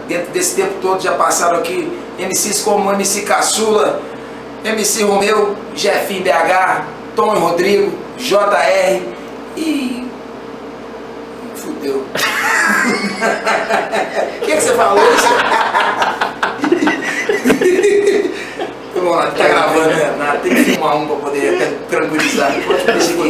dentro desse tempo todo já passaram aqui MCs como MC Caçula, MC Romeu, Jefinho BH, Tom e Rodrigo, JR e... fudeu. O que você falou? Vamos lá, tá gravando, né? Tem que filmar um pra poder até tranquilizar.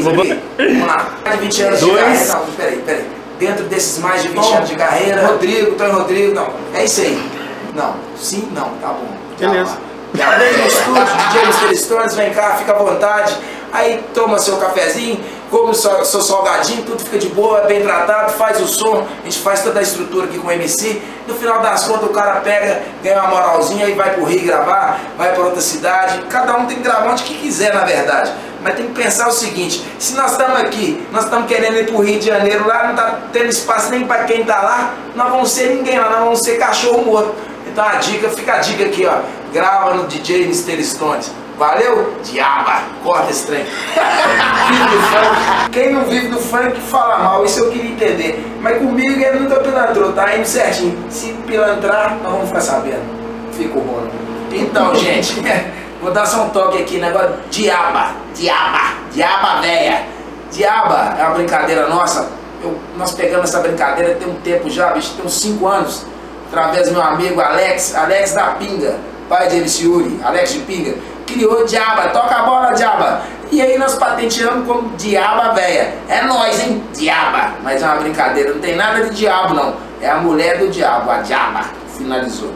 Vamos lá. Mais de 20 anos de carreira. Não, peraí. Dentro desses mais de 20 anos de carreira, Rodrigo, Tom e Rodrigo, não. É isso aí. Não. Sim, não, tá bom. Beleza. Já vem no estúdio, DJ Mr. Stones, vem cá, fica à vontade. Aí toma seu cafezinho, come seu salgadinho, tudo fica de boa, bem tratado, faz o som, a gente faz toda a estrutura aqui com o MC. No final das contas o cara pega, ganha uma moralzinha e vai pro Rio gravar, vai pra outra cidade. Cada um tem que gravar onde que quiser, na verdade. Mas tem que pensar o seguinte, se nós estamos aqui, nós estamos querendo ir pro Rio de Janeiro, lá não tá tendo espaço nem pra quem tá lá, nós vamos ser ninguém lá, nós vamos ser cachorro morto. Então a dica, fica a dica aqui, ó, grava no DJ Mr. Stones. Valeu? Diaba, corta esse trem. Vive do funk. Quem não vive do funk fala mal, isso eu queria entender. Mas comigo ele nunca pilantrou, tá indo certinho. Se pilantrar, nós vamos ficar sabendo. Fica o bom. Então, gente, vou dar só um toque aqui, negócio diaba véia. Diaba é uma brincadeira nossa. Nós pegamos essa brincadeira tem um tempo já, bicho, tem uns 5 anos. Através do meu amigo Alex da Pinga, pai de MC Yuri, Alex de Pinga. Criou Diaba, toca a bola, Diaba. E aí nós patenteamos como Diaba Véia. É nóis, hein? Diaba. Mas é uma brincadeira, não tem nada de diabo, não. É a mulher do diabo, a Diaba. Finalizou.